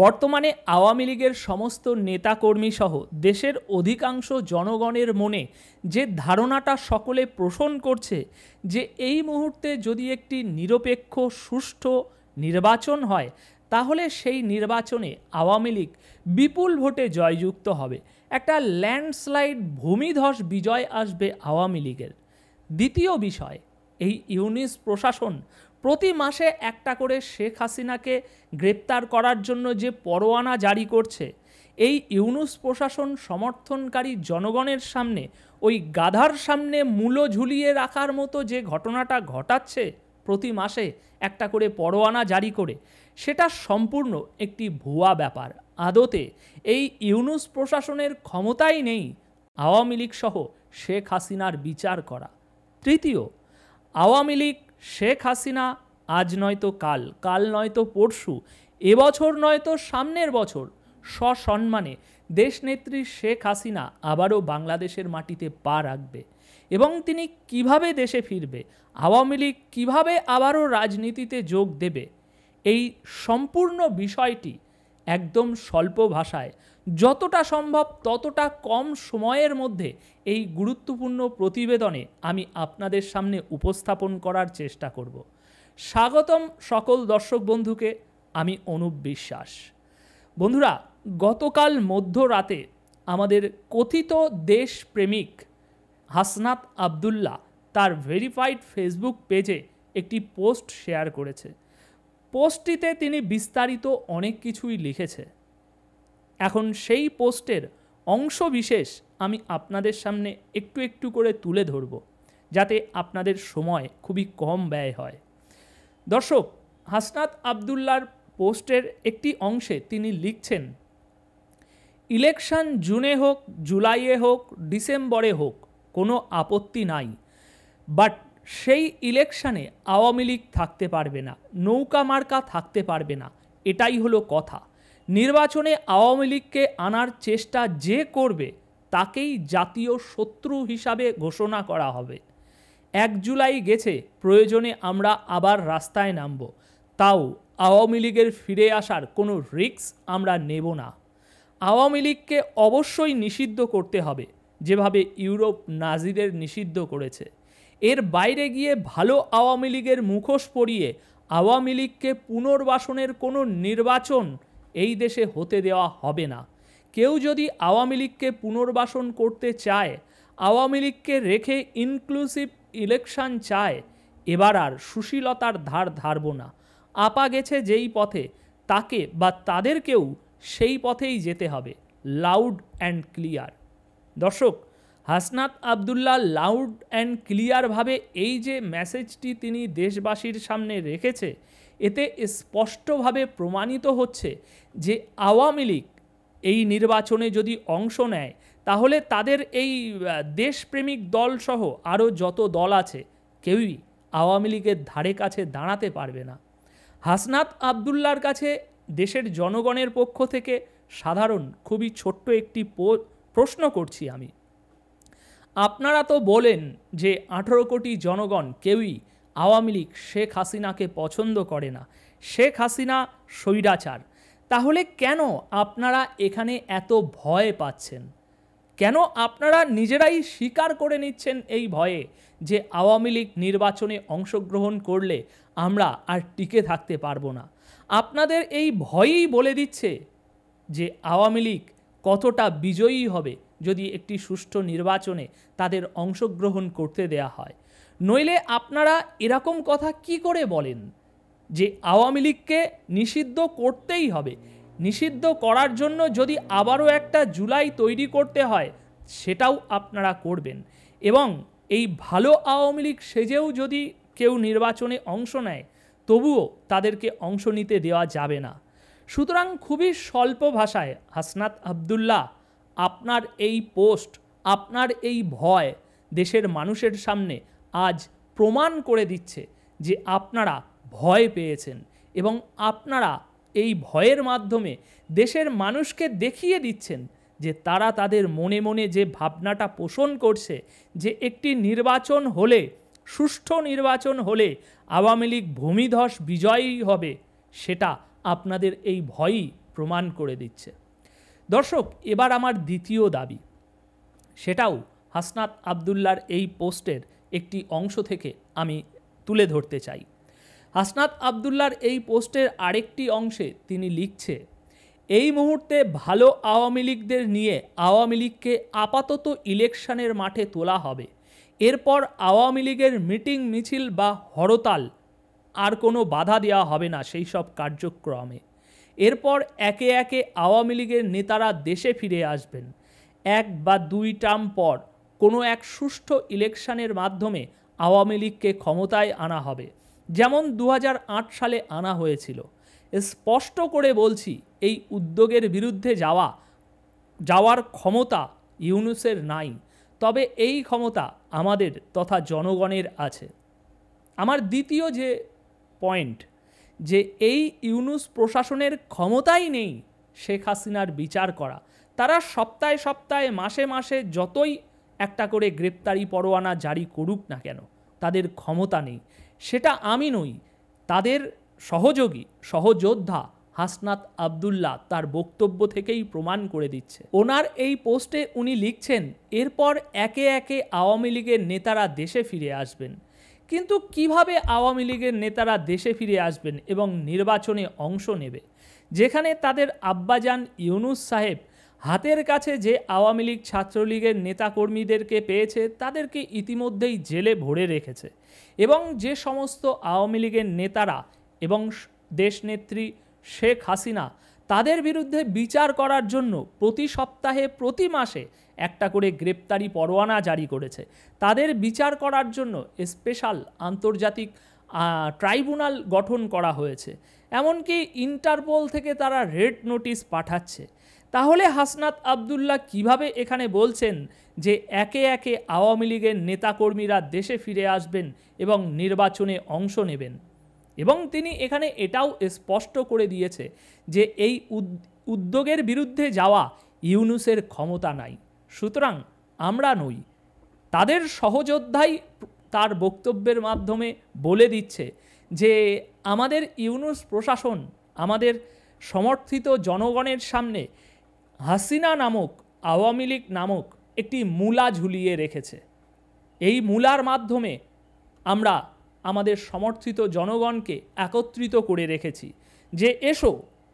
বর্তমানে আওয়ামী লীগের সমস্ত নেতাকর্মী সহ দেশের অধিকাংশ জনগণের মনে যে ধারণাটা সকলে পোষণ করছে যে এই মুহূর্তে যদি একটি নিরপেক্ষ সুষ্ঠু নির্বাচন হয় তাহলে সেই নির্বাচনে আওয়ামী লীগ বিপুল ভোটে জয়যুক্ত হবে, একটা ল্যান্ডস্লাইড ভূমিধস বিজয় আসবে আওয়ামী লীগের। দ্বিতীয় বিষয়, এই ইউনিস প্রশাসন প্রতি মাসে একটা করে শেখ হাসিনাকে গ্রেপ্তার করার জন্য যে পরোয়ানা জারি করছে, এই ইউনুস প্রশাসন সমর্থনকারী জনগণের সামনে ওই গাধার সামনে মূলো ঝুলিয়ে রাখার মতো যে ঘটনাটা ঘটাচ্ছে প্রতি মাসে একটা করে পরোয়ানা জারি করে, সেটা সম্পূর্ণ একটি ভুয়া ব্যাপার। আদতে এই ইউনুস প্রশাসনের ক্ষমতাই নেই আওয়ামী লীগ সহ শেখ হাসিনার বিচার করা। তৃতীয়, আওয়ামী লীগ শেখ হাসিনা আজ নয়তো কাল, কাল নয়তো পরশু, এবছর নয়তো সামনের বছর সসম্মানে দেশনেত্রী শেখ হাসিনা আবারও বাংলাদেশের মাটিতে পা রাখবে। এবং তিনি কিভাবে দেশে ফিরবে, আওয়ামী লীগ কীভাবে আবারও রাজনীতিতে যোগ দেবে, এই সম্পূর্ণ বিষয়টি একদম স্বল্প ভাষায় যতটা সম্ভব ততটা কম সময়ের মধ্যে এই গুরুত্বপূর্ণ প্রতিবেদনে আমি আপনাদের সামনে উপস্থাপন করার চেষ্টা করব। স্বাগতম সকল দর্শক বন্ধুকে, আমি অনুপ বিশ্বাস। বন্ধুরা, গতকাল মধ্যরাতে আমাদের কথিত দেশপ্রেমিক হাসনাত আবদুল্লাহ তার ভেরিফাইড ফেসবুক পেজে একটি পোস্ট শেয়ার করেছে। পোস্টটিতে তিনি বিস্তারিত অনেক কিছুই লিখেছে। এখন সেই পোস্টের অংশ বিশেষ আমি আপনাদের সামনে একটু একটু করে তুলে ধরব, যাতে আপনাদের সময় খুবই কম ব্যয় হয়। দর্শক, হাসনাত আবদুল্লাহর পোস্টের একটি অংশে তিনি লিখছেন, ইলেকশন জুনে হোক, জুলাইয়ে হোক, ডিসেম্বরে হোক, কোনো আপত্তি নাই, বাট সেই ইলেকশানে আওয়ামী লীগ থাকতে পারবে না, নৌকা মার্কা থাকতে পারবে না, এটাই হলো কথা। নির্বাচনে আওয়ামী লীগকে আনার চেষ্টা যে করবে তাকেই জাতীয় শত্রু হিসাবে ঘোষণা করা হবে। 1 জুলাই গেছে, প্রয়োজনে আমরা আবার রাস্তায় নামব, তাও আওয়ামী লীগের ফিরে আসার কোনো রিস্ক আমরা নেব না। আওয়ামী লীগকে অবশ্যই নিষিদ্ধ করতে হবে, যেভাবে ইউরোপ নাজিদের নিষিদ্ধ করেছে। এর বাইরে গিয়ে ভালো আওয়ামী লীগের মুখোশ পরিয়ে আওয়ামী লীগকে পুনর্বাসনের কোনো নির্বাচন এই দেশে হতে দেওয়া হবে না। কেউ যদি আওয়ামী লীগকে পুনর্বাসন করতে চায়, আওয়ামী লীগকে রেখে ইনক্লুসিভ ইলেকশন চায়, এবার আর সুশীলতার ধার ধারব না। আপা গেছে যেই পথে, তাকে বা তাদেরকেও সেই পথেই যেতে হবে, লাউড অ্যান্ড ক্লিয়ার। দর্শক, হাসনাত আবদুল্লাহ লাউড অ্যান্ড ক্লিয়ারভাবে এই যে মেসেজটি তিনি দেশবাসীর সামনে রেখেছে, এতে স্পষ্টভাবে প্রমাণিত হচ্ছে যে আওয়ামী লীগ এই নির্বাচনে যদি অংশ নেয় তাহলে তাদের এই দেশপ্রেমিক দলসহ আরও যত দল আছে কেউই আওয়ামী লীগের ধারে কাছে দাঁড়াতে পারবে না। হাসনাত আবদুল্লাহর কাছে দেশের জনগণের পক্ষ থেকে সাধারণ খুবই ছোট্ট একটি প্রশ্ন করছি আমি। আপনারা তো বলেন যে 18 কোটি জনগণ কেউই আওয়ামী লীগ শেখ হাসিনাকে পছন্দ করে না, শেখ হাসিনা স্বৈরাচার, তাহলে কেন আপনারা এখানে এত ভয় পাচ্ছেন? কেন আপনারা নিজেরাই স্বীকার করে নিচ্ছেন এই ভয়ে যে আওয়ামী লীগ নির্বাচনে অংশগ্রহণ করলে আমরা আর টিকে থাকতে পারবো না? আপনাদের এই ভয়ই বলে দিচ্ছে যে আওয়ামী লীগ কতটা বিজয়ী হবে যদি একটি সুষ্ঠু নির্বাচনে তাদের অংশগ্রহণ করতে দেয়া হয়। নইলে আপনারা এরকম কথা কি করে বলেন যে আওয়ামী লীগকে নিষিদ্ধ করতেই হবে? নিষিদ্ধ করার জন্য যদি আবারও একটা জুলাই তৈরি করতে হয়, সেটাও আপনারা করবেন। এবং এই ভালো আওয়ামী লীগ সেজেও যদি কেউ নির্বাচনে অংশ নেয়, তবুও তাদেরকে অংশ নিতে দেওয়া যাবে না। সুতরাং খুবই স্বল্প ভাষায় হাসনাত আবদুল্লাহ, আপনার এই পোস্ট, আপনার এই ভয় দেশের মানুষের সামনে আজ প্রমাণ করে দিচ্ছে যে আপনারা ভয় পেয়েছেন এবং আপনারা এই ভয়ের মাধ্যমে দেশের মানুষকে দেখিয়ে দিচ্ছেন যে তারা তাদের মনে মনে যে ভাবনাটা পোষণ করছে যে একটি নির্বাচন হলে, সুষ্ঠু নির্বাচন হলে আওয়ামী লীগ ভূমিধস বিজয়ী হবে, সেটা আপনাদের এই ভয়ই প্রমাণ করে দিচ্ছে। দর্শক, এবার আমার দ্বিতীয় দাবি, সেটাও হাসনাত আবদুল্লার এই পোস্টের একটি অংশ থেকে আমি তুলে ধরতে চাই। হাসনাত আবদুল্লার এই পোস্টের আরেকটি অংশে তিনি লিখছে, এই মুহূর্তে ভালো আওয়ামী লীগদের নিয়ে আওয়ামী লীগকে আপাতত ইলেকশনের মাঠে তোলা হবে। এরপর আওয়ামী লীগের মিটিং মিছিল বা হরতাল আর কোনো বাধা দেওয়া হবে না সেই সব কার্যক্রমে। এরপর একে একে আওয়ামী লীগের নেতারা দেশে ফিরে আসবেন। 1 বা 2 টার্ম পর কোনো এক সুষ্ঠু ইলেকশনের মাধ্যমে আওয়ামী লীগকে ক্ষমতায় আনা হবে, যেমন 2008 সালে আনা হয়েছিল। স্পষ্ট করে বলছি, এই উদ্যোগের বিরুদ্ধে যাওয়ার ক্ষমতা ইউনূসের নাই, তবে এই ক্ষমতা আমাদের তথা জনগণের আছে। আমার দ্বিতীয় যে পয়েন্ট, যে এই ইউনূস প্রশাসনের ক্ষমতাই নেই শেখ হাসিনার বিচার করা। তারা সপ্তাহে সপ্তাহে মাসে মাসে যতই একটা করে গ্রেপ্তারি পরোয়ানা জারি করুক না কেন, তাদের ক্ষমতা নেই। সেটা আমি নই, তাদের সহযোদ্ধা হাসনাত আবদুল্লাহ তার বক্তব্য থেকেই প্রমাণ করে দিচ্ছে। ওনার এই পোস্টে উনি লিখছেন, এরপর একে একে আওয়ামী লীগের নেতারা দেশে ফিরে আসবেন। কিন্তু কিভাবে আওয়ামী লীগের নেতারা দেশে ফিরে আসবেন এবং নির্বাচনে অংশ নেবে, যেখানে তাদের আব্বাজান ইউনূস সাহেব হাতের কাছে যে আওয়ামী লীগ ছাত্রলীগের নেতাকর্মীদেরকে পেয়েছে তাদেরকে ইতিমধ্যেই জেলে ভরে রেখেছে, এবং যে সমস্ত আওয়ামী লীগের নেতারা এবং দেশনেত্রী শেখ হাসিনা তাদের বিরুদ্ধে বিচার করার জন্য প্রতি সপ্তাহে প্রতি মাসে একটা করে গ্রেপ্তারি পরোয়ানা জারি করেছে, তাদের বিচার করার জন্য স্পেশাল আন্তর্জাতিক ট্রাইব্যুনাল গঠন করা হয়েছে, এমনকি ইন্টারপোল থেকে তারা রেড নোটিশ পাঠাচ্ছে। তাহলে হাসনাত আবদুল্লাহ কিভাবে এখানে বলছেন যে একে একে আওয়ামী লীগের নেতাকর্মীরা দেশে ফিরে আসবেন এবং নির্বাচনে অংশ নেবেন? এবং তিনি এখানে এটাও স্পষ্ট করে দিয়েছে যে এই উদ্যোগের বিরুদ্ধে যাওয়া ইউনূসের ক্ষমতা নাই। সুতরাং আমরা নই, তাদের সহযোদ্ধাই তার বক্তব্যের মাধ্যমে বলে দিচ্ছে যে আমাদের ইউনূস প্রশাসন আমাদের সমর্থিত জনগণের সামনে হাসিনা নামক আওয়ামী লীগ নামক একটি মূলা ঝুলিয়ে রেখেছে। এই মূলার মাধ্যমে আমরা আমাদের সমর্থিত জনগণকে একত্রিত করে রেখেছি যে এসো,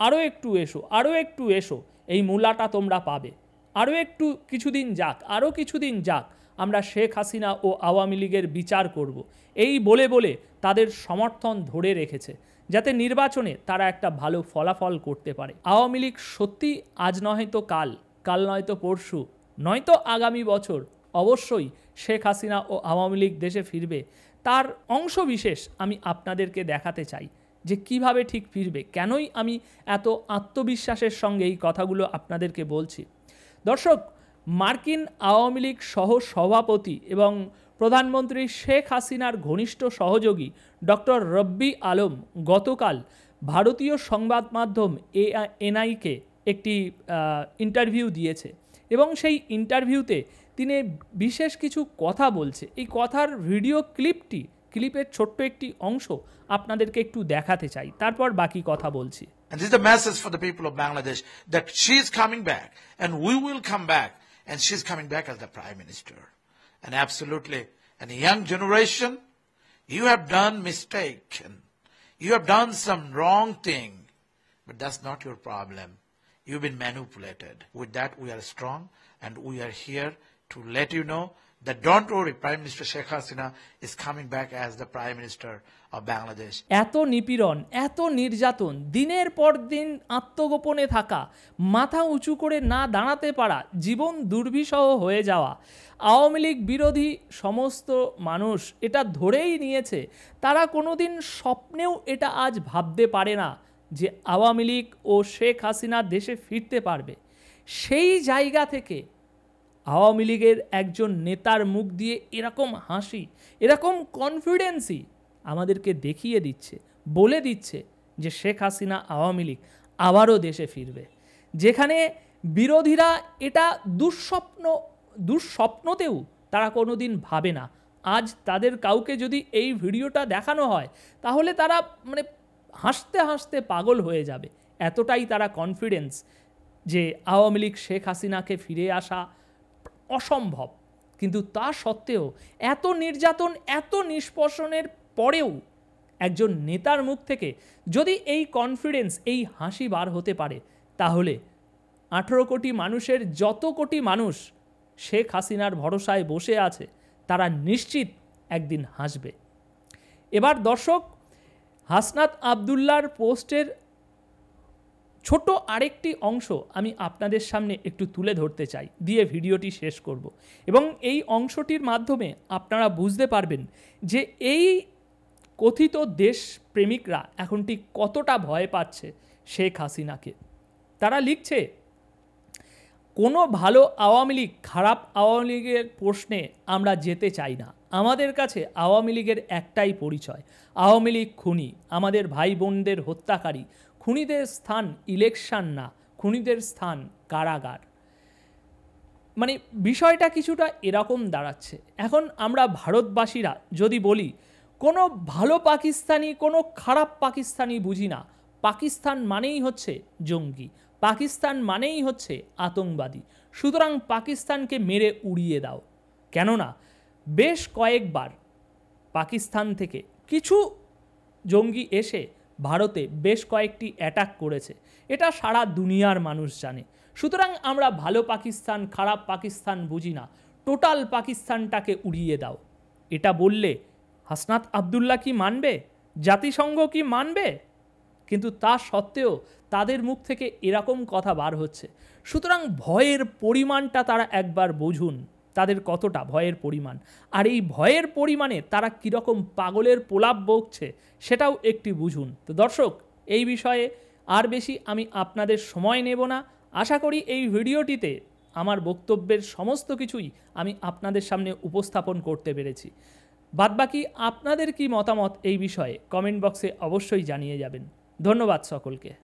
আরও একটু এসো, আরও একটু এসো, এই মূলাটা তোমরা পাবে, আরও একটু কিছুদিন যাক, আরও কিছুদিন যাক, আমরা শেখ হাসিনা ও আওয়ামী লীগের বিচার করব, এই বলে বলে তাদের সমর্থন ধরে রেখেছে যাতে নির্বাচনে তারা একটা ভালো ফলাফল করতে পারে। আওয়ামী লীগ সত্যি আজ নয়তো কাল, কাল নয়তো পরশু, নয়তো আগামী বছর অবশ্যই শেখ হাসিনা ও আওয়ামী লীগ দেশে ফিরবে। তার অংশ বিশেষ আমি আপনাদেরকে দেখাতে চাই যে কিভাবে ঠিক ফিরবে, কেনই আমি এত আত্মবিশ্বাসের সঙ্গে এই কথাগুলো আপনাদেরকে বলছি। দর্শক, মার্কিন আওয়ামী লীগ সহ সভাপতি এবং প্রধানমন্ত্রী শেখ হাসিনার ঘনিষ্ঠ সহযোগী ডক্টর রব্বি আলম গতকাল ভারতীয় সংবাদ মাধ্যম এএনআইকে একটি ইন্টারভিউ দিয়েছে, এবং সেই ইন্টারভিউতে তিনি বিশেষ কিছু কথা বলছে। এই কথার ভিডিও ক্লিপের ছোট্ট একটি অংশ আপনাদেরকে একটু দেখাতে চাই, তারপর বাকি কথা বলছি। And this is the message for the people of Bangladesh that she is coming back and we will come back, and she's coming back as the Prime Minister. And absolutely, and the young generation, you have done mistake and you have done some wrong thing, but that's not your problem. You've been manipulated. With that, we are strong and we are here to let you know that don't worry, Prime Minister Sheikh Hasina is coming back as the Prime Minister of Bangladesh. এত নিপীড়ন, এত নির্যাতন, দিনের পর দিন আত্মগোপনে থাকা, মাথা উঁচু করে না দাঁড়াতে পারা, জীবন দুর্বিষহ হয়ে যাওয়া, আওয়ামী লীগ বিরোধী সমস্ত মানুষ এটা ধরেই নিয়েছে। তারা কোনোদিন স্বপ্নেও এটা আজ ভাবতে পারে না যে আওয়ামী লীগ ও শেখ হাসিনা দেশে ফিরতে পারবে। সেই জায়গা থেকে আওয়ামী লীগের একজন নেতার মুখ দিয়ে এরকম হাসি, এরকম কনফিডেন্সই আমাদেরকে দেখিয়ে দিচ্ছে, বলে দিচ্ছে যে শেখ হাসিনা আওয়ামী লীগ আবারও দেশে ফিরবে। যেখানে বিরোধীরা এটা দুঃস্বপ্নতেও তারা কোনোদিন ভাবে না। আজ তাদের কাউকে যদি এই ভিডিওটা দেখানো হয় তাহলে তারা হাসতে হাসতে পাগল হয়ে যাবে। এতটাই তারা কনফিডেন্স যে আওয়ামী লীগ শেখ হাসিনাকে ফিরে আসা অসম্ভব, কিন্তু তা সত্ত্বেও এত নির্যাতন, এত নিষ্পেষণের পরেও একজন নেতার মুখ থেকে যদি এই কনফিডেন্স, এই হাসি বার হতে পারে, তাহলে 18 কোটি মানুষের যত কোটি মানুষ শেখ হাসিনার ভরসায় বসে আছে তারা নিশ্চিত একদিন হাসবে। এবার দর্শক, হাসনাত আবদুল্লাহর পোস্টের ছোট আরেকটি অংশ আমি আপনাদের সামনে একটু তুলে ধরতে চাই, দিয়ে ভিডিওটি শেষ করব। এবং এই অংশটির মাধ্যমে আপনারা বুঝতে পারবেন যে এই কথিত দেশপ্রেমিকরা এখন ঠিক কতটা ভয় পাচ্ছে শেখ হাসিনাকে। তারা লিখছে, কোনো ভালো আওয়ামী লীগ, খারাপ আওয়ামী লীগের প্রশ্নে আমরা যেতে চাই না। আমাদের কাছে আওয়ামী লীগের একটাই পরিচয়, আওয়ামী লীগ খুনি, আমাদের ভাই বোনদের হত্যাকারী। খুনিদের স্থান ইলেকশন না, খুনিদের স্থান কারাগার। মানে বিষয়টা কিছুটা এরকম দাঁড়াচ্ছে। এখন আমরা ভারতবাসীরা যদি বলি কোনো ভালো পাকিস্তানি, কোনো খারাপ পাকিস্তানি বুঝি না, পাকিস্তান মানেই হচ্ছে জঙ্গি, পাকিস্তান মানেই হচ্ছে আতঙ্কবাদী, সুতরাং পাকিস্তানকে মেরে উড়িয়ে দাও। কেননা বেশ কয়েকবার পাকিস্তান থেকে কিছু জঙ্গি এসে ভারতে বেশ কয়েকটি অ্যাটাক করেছে, এটা সারা দুনিয়ার মানুষ জানে। সুতরাং আমরা ভালো পাকিস্তান, খারাপ পাকিস্তান বুঝি না, টোটাল পাকিস্তানটাকে উড়িয়ে দাও। এটা বললে হাসনাত আবদুল্লাহ কি মানবে? জাতিসংঘ কি মানবে? কিন্তু তা সত্ত্বেও তাদের মুখ থেকে এরকম কথা বার হচ্ছে। সুতরাং ভয়ের পরিমাণটা তারা একবার বুঝুন, তাদের কতটা ভয়ের পরিমাণ। আর এই ভয়ের পরিমাণে তারা কীরকম পাগলের প্রলাপ বকছে সেটাও একটি বুঝুন। তো দর্শক, এই বিষয়ে আর বেশি আমি আপনাদের সময় নেব না। আশা করি এই ভিডিওটিতে আমার বক্তব্যের সমস্ত কিছুই আমি আপনাদের সামনে উপস্থাপন করতে পেরেছি। বাদবাকি আপনাদের কি মতামত এই বিষয়ে কমেন্ট বক্সে অবশ্যই জানিয়ে যাবেন। ধন্যবাদ সকলকে।